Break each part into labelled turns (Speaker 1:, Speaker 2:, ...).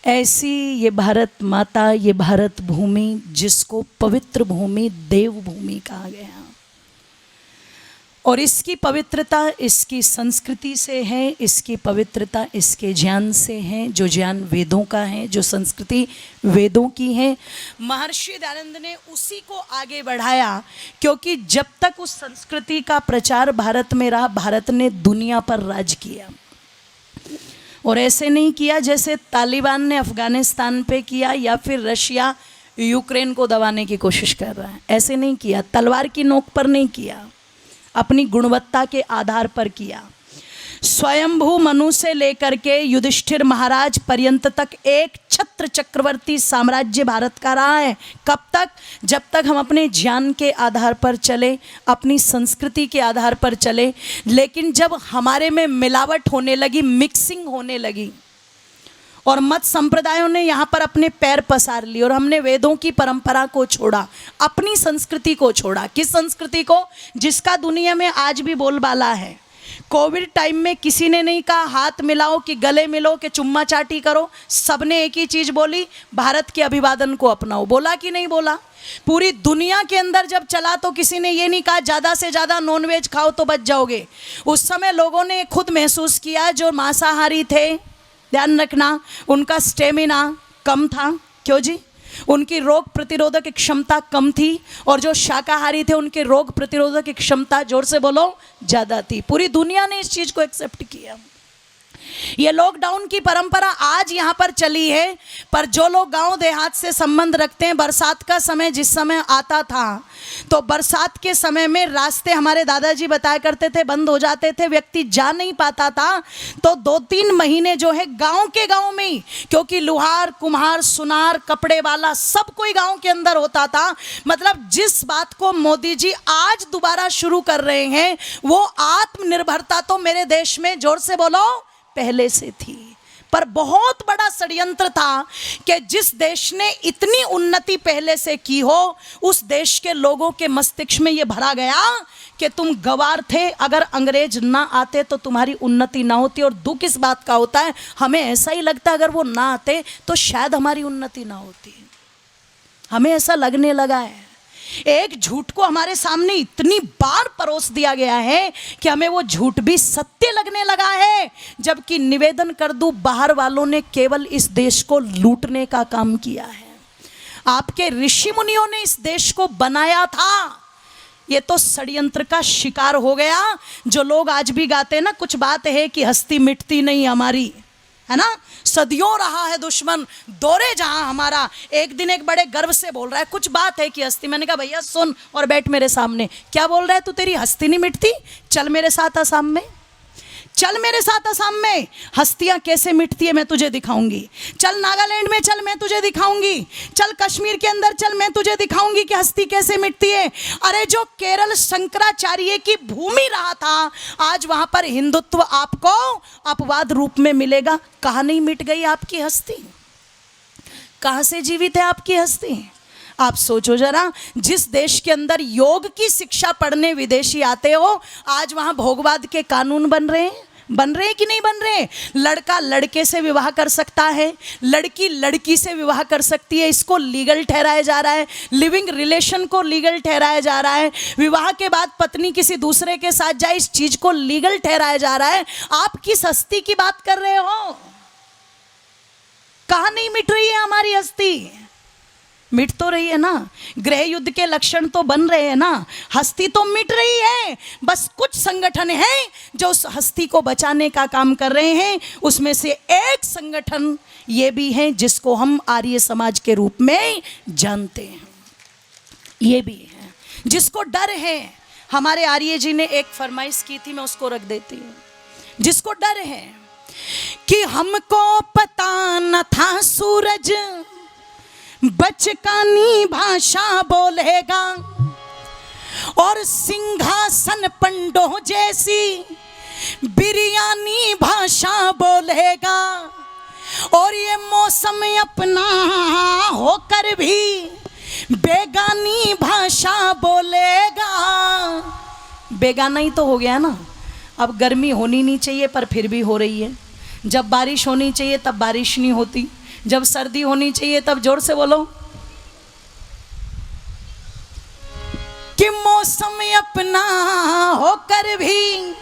Speaker 1: ऐसी ये भारत माता, ये भारत भूमि जिसको पवित्र भूमि, देव भूमि कहा गया, और इसकी पवित्रता इसकी संस्कृति से है, इसकी पवित्रता इसके ज्ञान से है, जो ज्ञान वेदों का है, जो संस्कृति वेदों की है। महर्षि दयानंद ने उसी को आगे बढ़ाया, क्योंकि जब तक उस संस्कृति का प्रचार भारत में रहा, भारत ने दुनिया पर राज किया। और ऐसे नहीं किया जैसे तालिबान ने अफगानिस्तान पे किया या फिर रशिया यूक्रेन को दबाने की कोशिश कर रहा है। ऐसे नहीं किया, तलवार की नोक पर नहीं किया, अपनी गुणवत्ता के आधार पर किया। स्वयंभू मनु से लेकर के युधिष्ठिर महाराज पर्यंत तक एक छत्र चक्रवर्ती साम्राज्य भारत का रहा है। कब तक? जब तक हम अपने ज्ञान के आधार पर चले, अपनी संस्कृति के आधार पर चले। लेकिन जब हमारे में मिलावट होने लगी, मिक्सिंग होने लगी, और मत संप्रदायों ने यहाँ पर अपने पैर पसार लिए, और हमने वेदों की परंपरा को छोड़ा, अपनी संस्कृति को छोड़ा। किस संस्कृति को? जिसका दुनिया में आज भी बोलबाला है। कोविड टाइम में किसी ने नहीं कहा हाथ मिलाओ कि गले मिलो कि चुम्मा चाटी करो, सबने एक ही चीज़ बोली, भारत के अभिवादन को अपनाओ। बोला कि नहीं बोला? पूरी दुनिया के अंदर जब चला तो किसी ने ये नहीं कहा ज़्यादा से ज़्यादा नॉनवेज खाओ तो बच जाओगे। उस समय लोगों ने खुद महसूस किया, जो मांसाहारी थे, ध्यान रखना, उनका स्टेमिना कम था। क्यों जी? उनकी रोग प्रतिरोधक क्षमता कम थी, और जो शाकाहारी थे उनके रोग प्रतिरोधक क्षमता, जोर से बोलो, ज़्यादा थी। पूरी दुनिया ने इस चीज़ को एक्सेप्ट किया। ये लॉकडाउन की परंपरा आज यहाँ पर चली है, पर जो लोग गांव देहात से संबंध रखते हैं, बरसात का समय जिस समय आता था, तो बरसात के समय में रास्ते हमारे दादाजी बताया करते थे बंद हो जाते थे, व्यक्ति जा नहीं पाता था। तो 2-3 महीने जो है गांव के गांव में ही, क्योंकि लुहार, कुम्हार, सुनार, कपड़े वाला सब कोई गांव के अंदर होता था। मतलब जिस बात को मोदी जी आज दोबारा शुरू कर रहे हैं, वो आत्मनिर्भरता तो मेरे देश में, जोर से बोलो, पहले से थी। पर बहुत बड़ा षड्यंत्र था कि जिस देश ने इतनी उन्नति पहले से की हो, उस देश के लोगों के मस्तिष्क में यह भरा गया कि तुम गवार थे, अगर अंग्रेज ना आते तो तुम्हारी उन्नति ना होती। और दुख इस बात का होता है, हमें ऐसा ही लगता है अगर वो ना आते तो शायद हमारी उन्नति ना होती। हमें ऐसा लगने लगा है। एक झूठ को हमारे सामने इतनी बार परोस दिया गया है कि हमें वो झूठ भी सत्य लगने लगा है। जबकि निवेदन कर दूं, बाहर वालों ने केवल इस देश को लूटने का काम किया है। आपके ऋषि मुनियों ने इस देश को बनाया था, ये तो षड्यंत्र का शिकार हो गया। जो लोग आज भी गाते हैं ना, कुछ बात है कि हस्ती मिटती नहीं हमारी, है ना, सदियों रहा है दुश्मन दौरे जहां हमारा, एक दिन एक बड़े गर्व से बोल रहा है कुछ बात है कि हस्ती। मैंने कहा भैया सुन और बैठ मेरे सामने, क्या बोल रहा है तू? तेरी हस्ती नहीं मिटती? चल मेरे साथ असम में, चल मेरे साथ असम में, हस्तियां कैसे मिटती है मैं तुझे दिखाऊंगी। चल नागालैंड में चल, मैं तुझे दिखाऊंगी। चल कश्मीर के अंदर चल, मैं तुझे दिखाऊंगी कि हस्ती कैसे मिटती है। अरे जो केरल शंकराचार्य की भूमि रहा था, आज वहां पर हिंदुत्व आपको अपवाद रूप में मिलेगा। कहाँ नहीं मिट गई आपकी हस्ती? कहाँ से जीवित है आपकी हस्ती? आप सोचो जरा, जिस देश के अंदर योग की शिक्षा पढ़ने विदेशी आते हो, आज वहां भोगवाद के कानून बन रहे हैं कि नहीं बन रहे? लड़का लड़के से विवाह कर सकता है, लड़की लड़की से विवाह कर सकती है, इसको लीगल ठहराया जा रहा है। लिविंग रिलेशन को लीगल ठहराया जा रहा है। विवाह के बाद पत्नी किसी दूसरे के साथ जाए, इस चीज को लीगल ठहराया जा रहा है। आप किस हस्ती की बात कर रहे हो? कहां नहीं मिट रही है हमारी हस्ती? मिट तो रही है ना। गृह युद्ध के लक्षण तो बन रहे हैं ना, हस्ती तो मिट रही है। बस कुछ संगठन हैं जो उस हस्ती को बचाने का काम कर रहे हैं। उसमें से एक संगठन ये भी है जिसको हम आर्य समाज के रूप में जानते हैं। ये भी है जिसको डर है। हमारे आर्य जी ने एक फरमाइश की थी, मैं उसको रख देती हूँ। जिसको डर है कि हमको पता न था सूरज बचकानी भाषा बोलेगा, और सिंहासन पंडों जैसी बिरयानी भाषा बोलेगा, और ये मौसम अपना होकर भी बेगानी भाषा बोलेगा। बेगाना ही तो हो गया ना। अब गर्मी होनी नहीं चाहिए पर फिर भी हो रही है, जब बारिश होनी चाहिए तब बारिश नहीं होती, जब सर्दी होनी चाहिए तब जोर से बोलो कि मौसम अपना होकर भी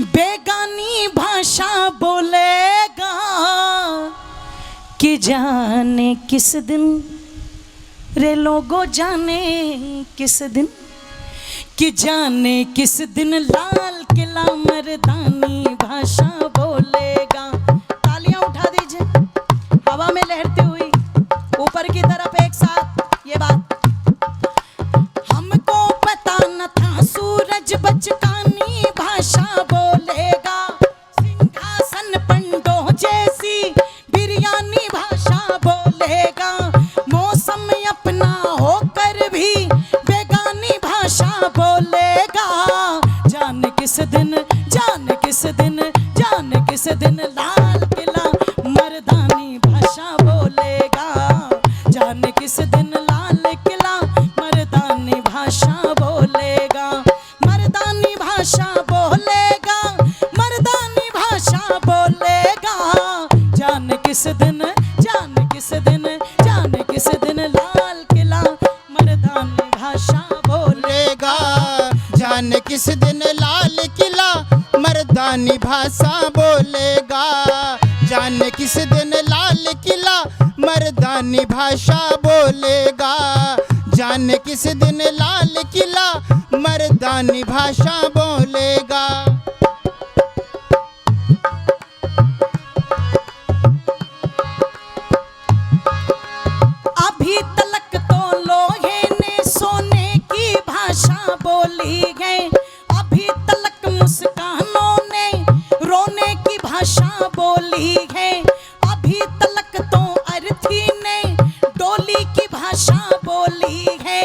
Speaker 1: बेगानी भाषा बोलेगा कि जाने किस दिन रे लोगो जाने किस दिन कि जाने किस दिन लाल किला मर्दानी भाषा बोलेगा। तालियां उठा दीजिए हवा में लहरती हुई ऊपर की तरफ एक साथ ये बात। हमको पता न था सूरज बचकानी भाषा बोलेगा, सिंहासन पंडो जैसी बिरयानी भाषा बोलेगा। मौसम अपना होकर भी बेगानी भाषा बोलेगा। जाने किस दिन जाने किस दिन जाने किस दिन लाल किला मर्दानी भाषा बोलेगा। जाने किस दिन लाल किला मर्दानी भाषा बोलेगा। मर्दानी भाषा बोलेगा, मर्दानी भाषा बोलेगा। जाने किस दिन जाने किस दिन जाने किस दिन लाल किला मर्दानी भाषा बोलेगा।
Speaker 2: जाने किस दिन लाल किला मर्दानी भाषा बोलेगा। जाने किस दिन लाल किला मर्दानी भाषा बोलेगा। जाने किस दिन लाल किला मर्दानी भाषा बोलेगा।
Speaker 1: अभी तलक तो लोहे ने सोने की भाषा बोली है, अभी तलक मुस्कानों ने रोने की भाषा बोली है। अभी तलक तो अर्थी ने डोली की भाषा बोली है।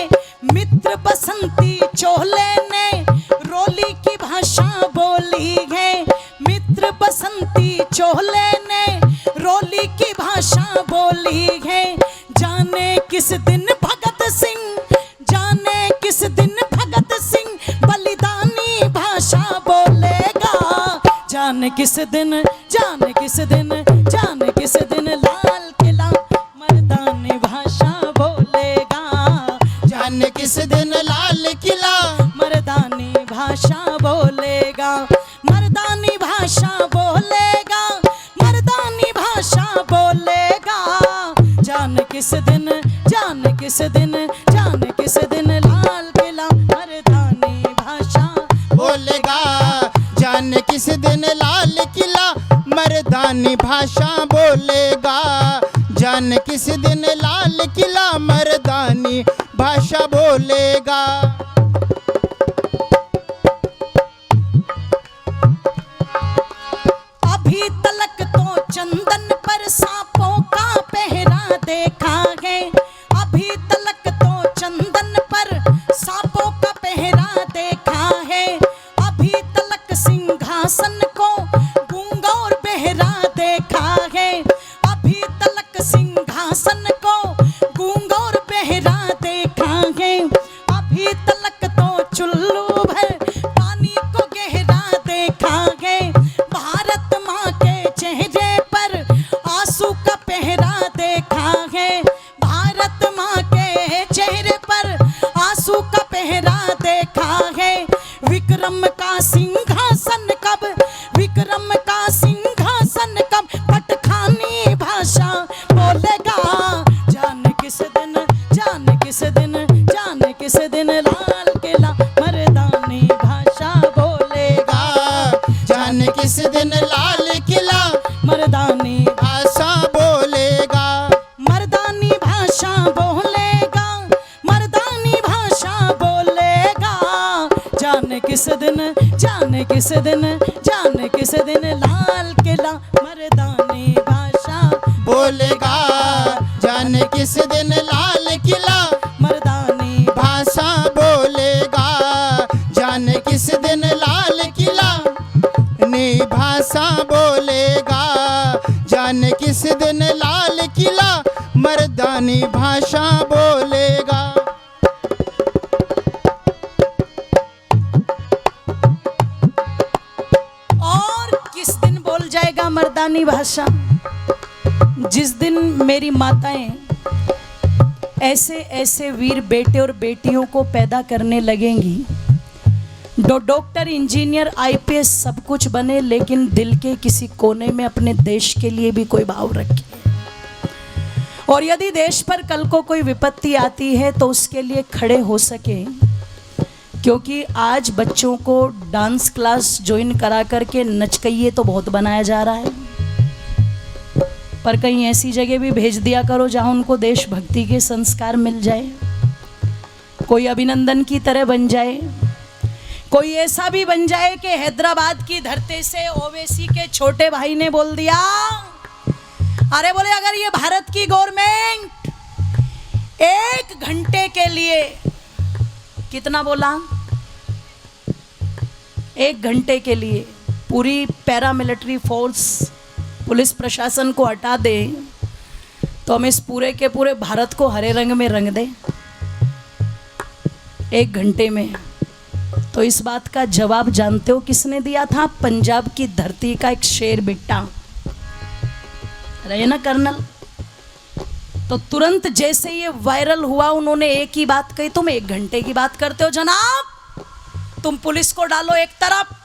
Speaker 1: मित्र बसंती चोले ने रोली की भाषा बोली है। मित्र बसंती चोले ने रोली की भाषा बोली है। जाने किस दिन भगत सिंह जाने किस दिन भगत सिंह बलिदानी भाषा बोलेगा। जाने किस दिन जाने किस दिन जाने किस दिन लाल किला मर्दानी भाषा बोलेगा।
Speaker 2: जाने किस दिन लाल किला
Speaker 1: मर्दानी भाषा बोलेगा। मर्दानी भाषा बोलेगा, मर्दानी भाषा बोलेगा। जाने किस दिन जाने किस दिन जाने किस दिन लाल किला मर्दानी भाषा
Speaker 2: बोलेगा। जाने किस दिन लाल किला मर्दानी भाषा बोलेगा। जाने किस दिन लाल किला मर्दानी भाषा बोलेगा।
Speaker 1: अभी तलक तो चंदन पर सांपों का पहरा देखा है। अभी तलक तो चंदन पर सांपों का पहरा देखा है। अभी तलक सिंहासन को गूंगा और बहरा देखा है। अभी तलक सिंहासन को गूंगा और बहरा देखा है। अभी तलक तो चुल्लू भर पानी को गहरा देखा है। भारत माँ के चेहरे पर आंसू का पहरा देखा है। भारत माँ के चेहरे पर आंसू का पहरा देखा है। विक्रम का सिंहासन कब विक्रम का सिंहासन कब पटखानी भाषा बोलेगा। जाने किस दिन जाने किस दिन जाने किस दिन लाल किला मर्दानी भाषा बोलेगा।
Speaker 2: जाने किस दिन लाल किला
Speaker 1: मर्दानी
Speaker 2: भाषा बोलेगा।
Speaker 1: मर्दानी भाषा बोलेगा, मर्दानी भाषा बोलेगा। जाने किस दिन जाने किस दिन जाने किस दिन लाल किला मर्दानी भाषा
Speaker 2: बोलेगा। जाने किस दिन लाल किला
Speaker 1: मर्दानी
Speaker 2: भाषा बोलेगा। जाने किस दिन लाल किला ने भाषा बोलेगा। जाने किस दिन लाल किला मर्दानी भाषा बोलेगा।
Speaker 1: और किस दिन बोल जाएगा मर्दानी भाषा? जिस दिन मेरी माताएं ऐसे ऐसे वीर बेटे और बेटियों को पैदा करने लगेंगी, डॉक्टर, इंजीनियर, आईपीएस सब कुछ बने, लेकिन दिल के किसी कोने में अपने देश के लिए भी कोई भाव रखे। और यदि देश पर कल को कोई विपत्ति आती है तो उसके लिए खड़े हो सके। क्योंकि आज बच्चों को डांस क्लास ज्वाइन करा करके नचकइये तो बहुत बनाया जा रहा है, पर कहीं ऐसी जगह भी भेज दिया करो जहां उनको देशभक्ति के संस्कार मिल जाए। कोई अभिनंदन की तरह बन जाए, कोई ऐसा भी बन जाए कि हैदराबाद की धरती से ओवैसी के छोटे भाई ने बोल दिया, अरे बोले अगर ये भारत की गवर्नमेंट 1 घंटे के लिए, कितना बोला, 1 घंटे के लिए पूरी पैरामिलिट्री फोर्स, पुलिस प्रशासन को हटा दे, तो हम इस पूरे के पूरे भारत को हरे रंग में रंग दे 1 घंटे में। तो इस बात का जवाब जानते हो किसने दिया था? पंजाब की धरती का एक शेर बेटा रहे ना कर्नल। तो तुरंत जैसे ये वायरल हुआ, उन्होंने एक ही बात कही, तुम 1 घंटे की बात करते हो जनाब, तुम पुलिस को डालो एक तरफ।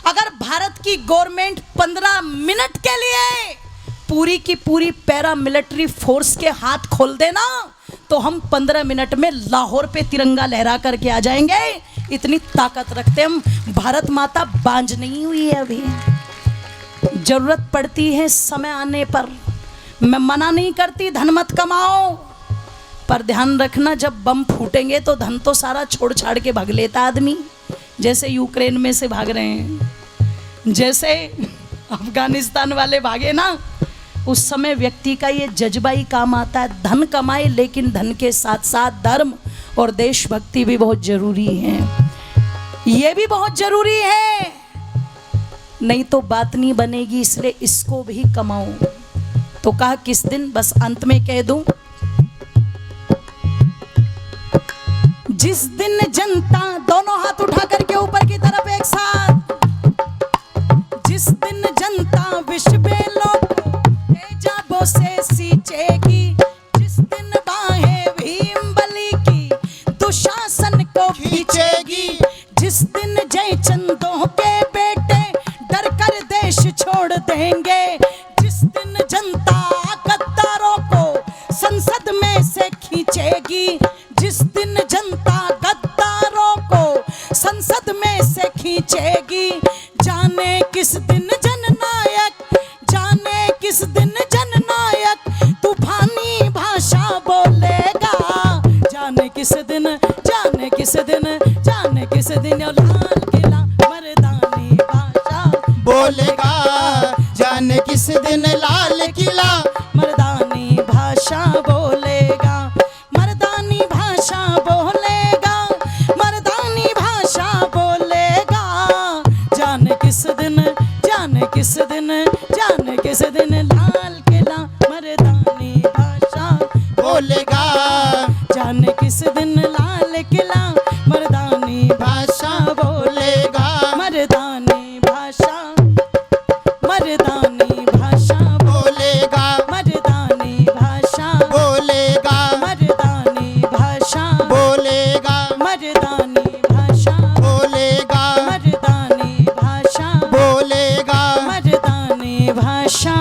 Speaker 1: अगर भारत की गवर्नमेंट 15 मिनट के लिए पूरी की पूरी पैरामिलिट्री फोर्स के हाथ खोल देना, तो हम 15 मिनट में लाहौर पे तिरंगा लहरा करके आ जाएंगे। इतनी ताकत रखते हम। भारत माता बांझ नहीं हुई है अभी, जरूरत पड़ती है समय आने पर। मैं मना नहीं करती धन मत कमाओ, पर ध्यान रखना जब बम फूटेंगे तो धन तो सारा छोड़ छाड़ के भाग लेता आदमी, जैसे यूक्रेन में से भाग रहे हैं, जैसे अफगानिस्तान वाले भागे ना। उस समय व्यक्ति का ये जज्बा ही काम आता है, धन कमाए लेकिन धन के साथ साथ धर्म और देशभक्ति भी बहुत जरूरी है। ये भी बहुत जरूरी है, नहीं तो बात नहीं बनेगी, इसलिए इसको भी कमाओ। तो कहा किस दिन, बस अंत में कह दूं, जिस दिन जनता, दोनों हाथ उठा करके ऊपर की तरफ एक साथ, जिस दिन जनता विश्व बेलों को तेजाबों से सींचेगी, जिस दिन बाहें भीम बली की दुशासन को खींचेगी, जिस दिन जय चंदों के बेटे डर कर देश छोड़ देंगे, जिस दिन जनता गद्दारों को संसद में से खींचेगी, जिस दिन जनता गद्दारों को संसद में से खींचेगी, जाने किस दिन जननायक, जाने किस दिन जननायक तूफानी भाषा बोलेगा, जाने किस दिन, जाने किस दिन, जाने किस दिन लाल किला मर्दानी भाषा
Speaker 2: बोलेगा, जाने किस दिन लाल किला
Speaker 1: मर्दानी भाषा बोलेगा, मर्दानी भाषा बोलेगा, मर्दानी भाषा बोलेगा, जाने किस दिन, जाने किस दिन, जाने किस दिन लाल किला मर्दानी भाषा
Speaker 2: बोलेगा,
Speaker 1: जाने किस दिन लाल किला मर्दानी भाषा बोलेगा, मर्दानी भाषा, मर्दानी भाषा
Speaker 2: बोलेगा,
Speaker 1: मर्दानी भाषा
Speaker 2: बोलेगा,
Speaker 1: मर्दानी भाषा
Speaker 2: बोलेगा,
Speaker 1: मर्दानी भाषा
Speaker 2: बोलेगा,
Speaker 1: मर्दानी भाषा
Speaker 2: बोलेगा,
Speaker 1: मर्दानी भाषा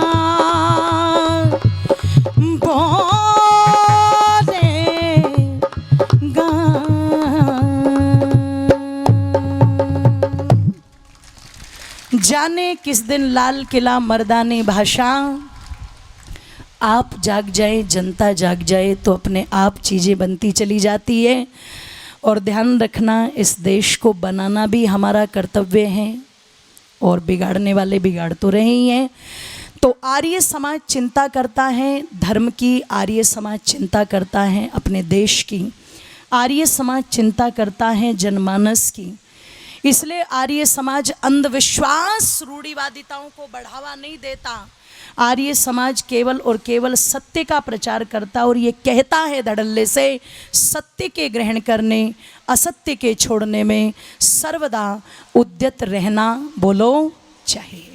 Speaker 1: बोलेगा। जाने किस दिन लाल किला मर्दानी भाषा। आप जाग जाए, जनता जाग जाए तो अपने आप चीज़ें बनती चली जाती है। और ध्यान रखना, इस देश को बनाना भी हमारा कर्तव्य है, और बिगाड़ने वाले बिगाड़ तो रहे ही हैं। तो आर्य समाज चिंता करता है धर्म की, आर्य समाज चिंता करता है अपने देश की, आर्य समाज चिंता करता है जनमानस की। इसलिए आर्य समाज अंधविश्वास, रूढ़िवादिताओं को बढ़ावा नहीं देता। आर्य समाज केवल और केवल सत्य का प्रचार करता, और ये कहता है धड़ल्ले से, सत्य के ग्रहण करने, असत्य के छोड़ने में सर्वदा उद्यत रहना बोलो चाहिए।